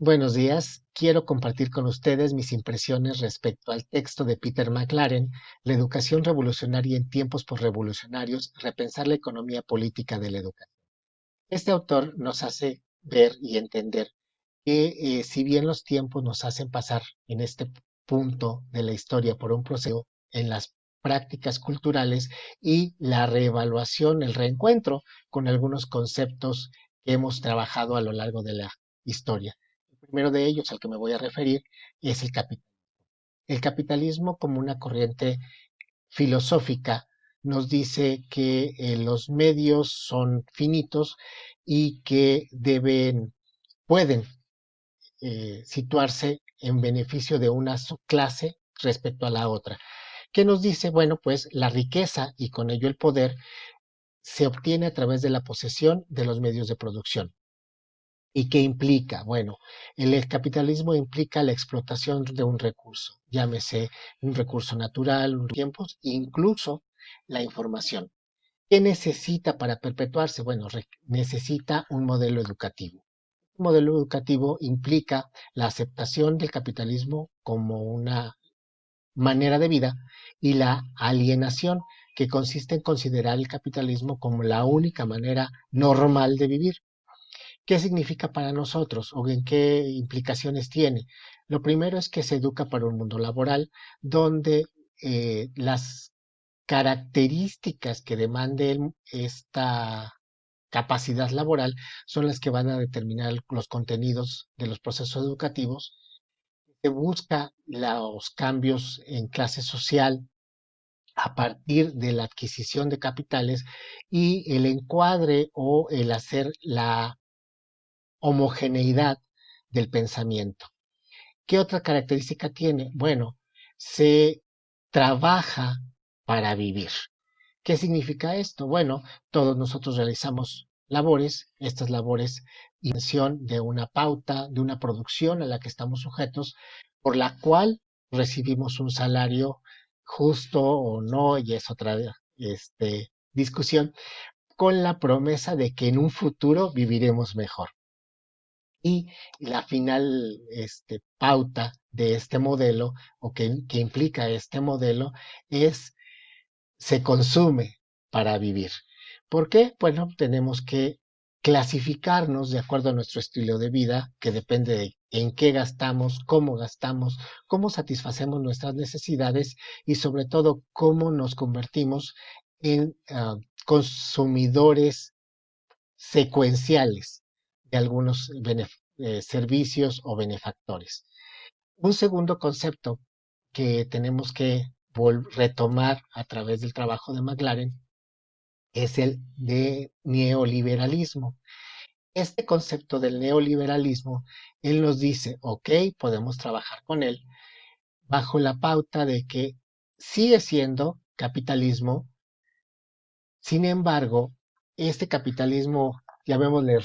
Buenos días. Quiero compartir con ustedes mis impresiones respecto al texto de Peter McLaren, La educación revolucionaria en tiempos posrevolucionarios, repensar la economía política de la educación. Este autor nos hace ver y entender que si bien los tiempos nos hacen pasar en este punto de la historia por un proceso en las prácticas culturales y la reevaluación, el reencuentro con algunos conceptos que hemos trabajado a lo largo de la historia. El primero de ellos al que me voy a referir es el capitalismo. El capitalismo como una corriente filosófica nos dice que los medios son finitos y que pueden situarse en beneficio de una subclase respecto a la otra. ¿Qué nos dice? Bueno, pues la riqueza y con ello el poder se obtiene a través de la posesión de los medios de producción. ¿Y qué implica? Bueno, el capitalismo implica la explotación de un recurso, llámese un recurso natural, un tiempos, incluso la información. ¿Qué necesita para perpetuarse? Bueno, necesita un modelo educativo. Un modelo educativo implica la aceptación del capitalismo como una manera de vida y la alienación, que consiste en considerar el capitalismo como la única manera normal de vivir. ¿Qué significa para nosotros o en qué implicaciones tiene? Lo primero es que se educa para un mundo laboral donde las características que demande esta capacidad laboral son las que van a determinar los contenidos de los procesos educativos. Se busca los cambios en clase social a partir de la adquisición de capitales y el encuadre o el hacer la homogeneidad del pensamiento. ¿Qué otra característica tiene? Bueno, se trabaja para vivir. ¿Qué significa esto? Bueno, todos nosotros realizamos labores, estas labores, intención de una pauta, de una producción a la que estamos sujetos, por la cual recibimos un salario justo o no, y es otra discusión, con la promesa de que en un futuro viviremos mejor. Y la final pauta de este modelo, o que implica este modelo, es se consume para vivir. ¿Por qué? Bueno, tenemos que clasificarnos de acuerdo a nuestro estilo de vida, que depende de en qué gastamos, cómo satisfacemos nuestras necesidades y sobre todo cómo nos convertimos en consumidores secuenciales de algunos servicios o benefactores. Un segundo concepto que tenemos que retomar a través del trabajo de McLaren es el de neoliberalismo. Este concepto del neoliberalismo, él nos dice, ok, podemos trabajar con él bajo la pauta de que sigue siendo capitalismo, sin embargo, este capitalismo, llamémosle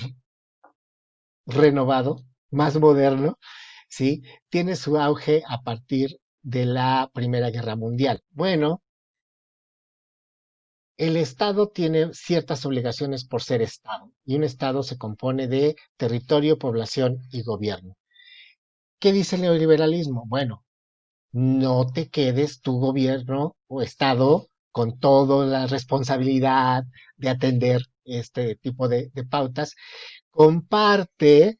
renovado, más moderno, ¿sí? Tiene su auge a partir de la Primera Guerra Mundial. Bueno, el Estado tiene ciertas obligaciones por ser Estado, y un Estado se compone de territorio, población y gobierno. ¿Qué dice el neoliberalismo? Bueno, no te quedes tu gobierno o Estado con toda la responsabilidad de atender este tipo de pautas. Comparte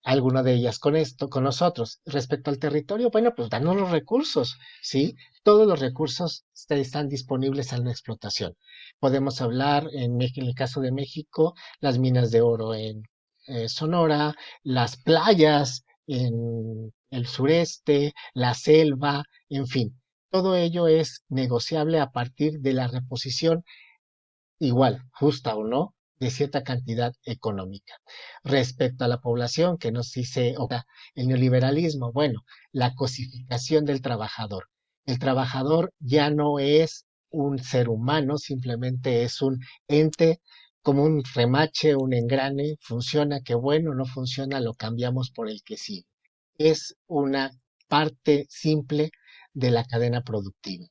alguna de ellas con esto, con nosotros. Respecto al territorio, bueno, pues danos los recursos, ¿sí? Todos los recursos están disponibles a la explotación. Podemos hablar en el caso de México, las minas de oro en Sonora, las playas en el sureste, la selva, en fin. Todo ello es negociable a partir de la reposición igual, justa o no, de cierta cantidad económica. Respecto a la población, que nos dice el neoliberalismo, bueno, la cosificación del trabajador. El trabajador ya no es un ser humano, simplemente es un ente como un remache, un engrane, funciona, qué bueno, no funciona, lo cambiamos por el que sí. Es una parte simple de la cadena productiva.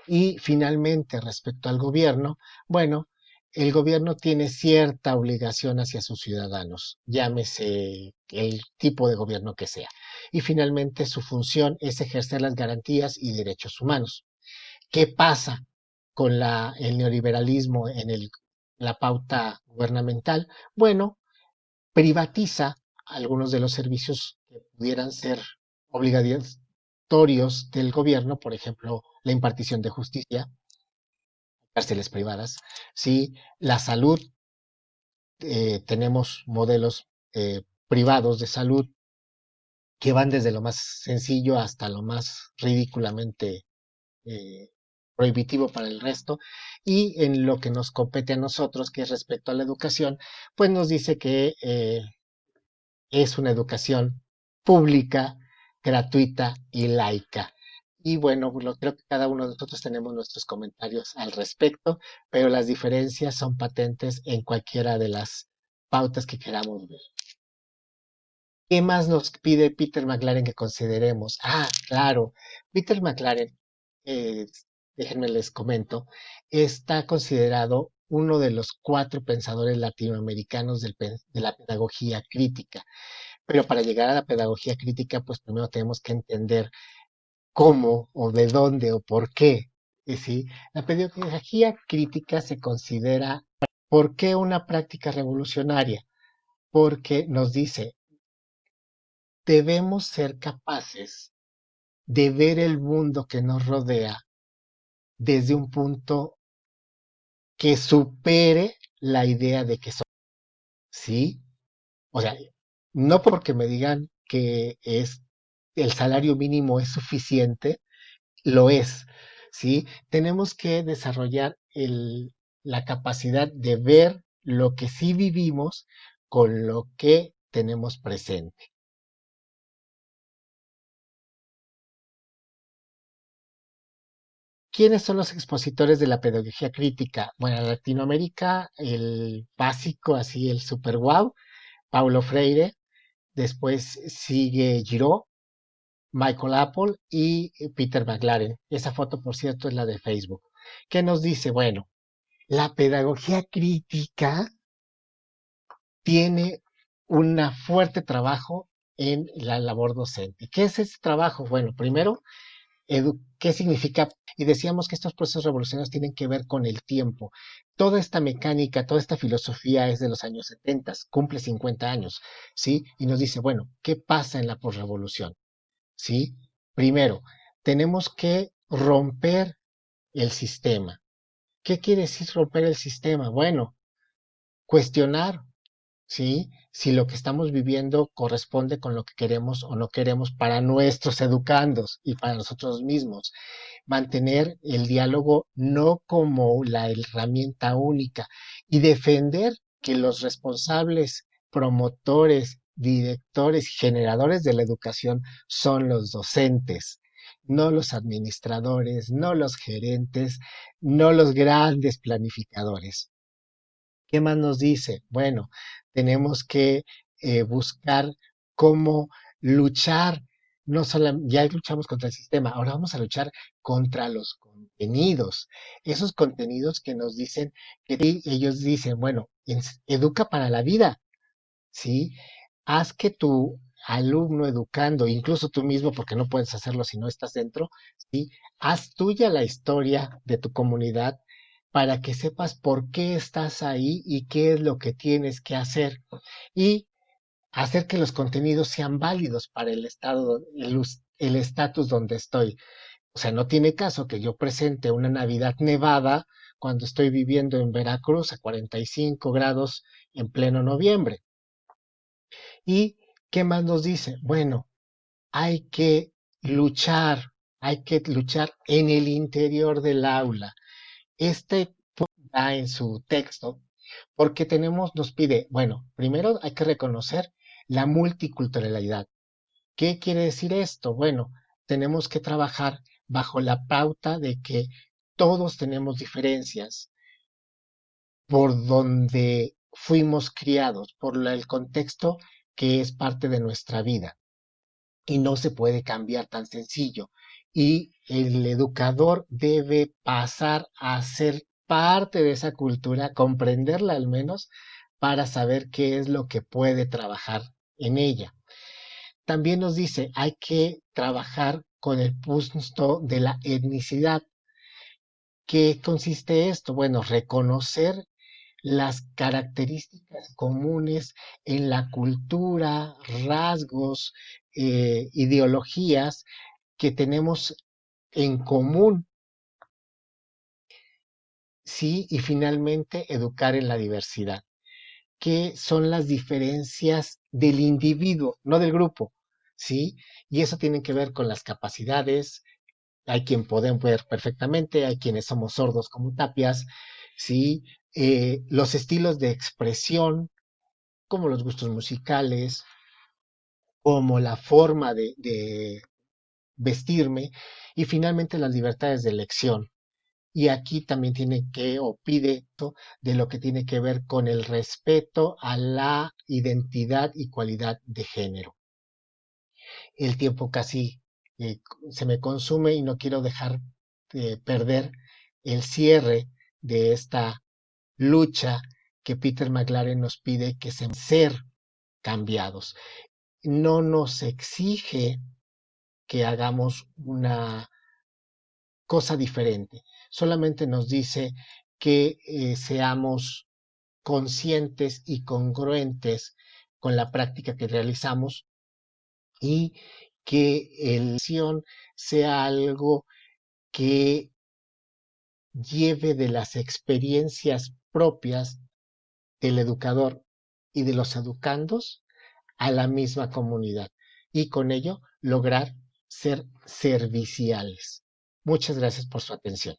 Y finalmente, respecto al gobierno, bueno, el gobierno tiene cierta obligación hacia sus ciudadanos, llámese el tipo de gobierno que sea. Y finalmente su función es ejercer las garantías y derechos humanos. ¿Qué pasa con el neoliberalismo en la pauta gubernamental? Bueno, privatiza algunos de los servicios que pudieran ser obligatorios del gobierno, por ejemplo, la impartición de justicia, cárceles privadas, ¿sí? La salud, tenemos modelos privados de salud que van desde lo más sencillo hasta lo más ridículamente eh, prohibitivo para el resto. Y en lo que nos compete a nosotros, que es respecto a la educación, pues nos dice que es una educación pública, gratuita y laica. Y bueno, creo que cada uno de nosotros tenemos nuestros comentarios al respecto, pero las diferencias son patentes en cualquiera de las pautas que queramos ver. ¿Qué más nos pide Peter McLaren que consideremos? Ah, claro, Peter McLaren, eh, déjenme les comento, está considerado uno de los 4 pensadores latinoamericanos de la pedagogía crítica. Pero para llegar a la pedagogía crítica, pues primero tenemos que entender cómo o de dónde o por qué. ¿Sí? La pedagogía crítica se considera, ¿por qué una práctica revolucionaria? Porque nos dice, debemos ser capaces de ver el mundo que nos rodea desde un punto que supere la idea de que somos, ¿sí? O sea, no porque me digan que el salario mínimo es suficiente, lo es, ¿sí? Tenemos que desarrollar la capacidad de ver lo que sí vivimos con lo que tenemos presente. ¿Quiénes son los expositores de la pedagogía crítica? Bueno, en Latinoamérica, el básico, así el super wow, Paulo Freire, después sigue Giraud, Michael Apple y Peter McLaren. Esa foto, por cierto, es la de Facebook. ¿Qué nos dice? Bueno, la pedagogía crítica tiene un fuerte trabajo en la labor docente. ¿Qué es ese trabajo? Bueno, primero, ¿qué significa? Y decíamos que estos procesos revolucionarios tienen que ver con el tiempo. Toda esta mecánica, toda esta filosofía es de los años 70, cumple 50 años, ¿sí? Y nos dice, bueno, ¿qué pasa en la posrevolución? ¿Sí? Primero, tenemos que romper el sistema. ¿Qué quiere decir romper el sistema? Bueno, cuestionar, ¿sí? Si lo que estamos viviendo corresponde con lo que queremos o no queremos para nuestros educandos y para nosotros mismos. Mantener el diálogo no como la herramienta única y defender que los responsables, promotores, directores y generadores de la educación son los docentes, no los administradores, no los gerentes, no los grandes planificadores. ¿Qué más nos dice? Bueno, tenemos que buscar cómo luchar, no solo, ya luchamos contra el sistema, ahora vamos a luchar contra los contenidos, esos contenidos que nos dicen, que ellos dicen, bueno, educa para la vida, ¿sí? Haz que tu alumno educando, incluso tú mismo, porque no puedes hacerlo si no estás dentro, ¿sí? Haz tuya la historia de tu comunidad para que sepas por qué estás ahí y qué es lo que tienes que hacer. Y hacer que los contenidos sean válidos para el estado, el estatus donde estoy. O sea, no tiene caso que yo presente una Navidad nevada cuando estoy viviendo en Veracruz a 45 grados en pleno noviembre. ¿Y qué más nos dice? Bueno, hay que hay que luchar en el interior del aula. Este está en su texto porque nos pide, bueno, primero hay que reconocer la multiculturalidad. ¿Qué quiere decir esto? Bueno, tenemos que trabajar bajo la pauta de que todos tenemos diferencias por donde fuimos criados, por el contexto que es parte de nuestra vida y no se puede cambiar tan sencillo. Y el educador debe pasar a ser parte de esa cultura, comprenderla al menos, para saber qué es lo que puede trabajar en ella. También nos dice, hay que trabajar con el punto de la etnicidad. ¿Qué consiste esto? Bueno, reconocer las características comunes en la cultura, rasgos, ideologías que tenemos en común, sí, y finalmente educar en la diversidad, que son las diferencias del individuo, no del grupo, sí, y eso tiene que ver con las capacidades. Hay quien podemos ver perfectamente, hay quienes somos sordos como tapias, sí, los estilos de expresión, como los gustos musicales, como la forma de vestirme y finalmente las libertades de elección. Y aquí también tiene que, o pide, de lo que tiene que ver con el respeto a la identidad y cualidad de género. El tiempo casi se me consume y no quiero dejar de perder el cierre de esta lucha que Peter McLaren nos pide que se ser cambiados. No nos exige que hagamos una cosa diferente, solamente nos dice que seamos conscientes y congruentes con la práctica que realizamos y que la acción sea algo que lleve de las experiencias propias del educador y de los educandos a la misma comunidad y con ello lograr ser serviciales. Muchas gracias por su atención.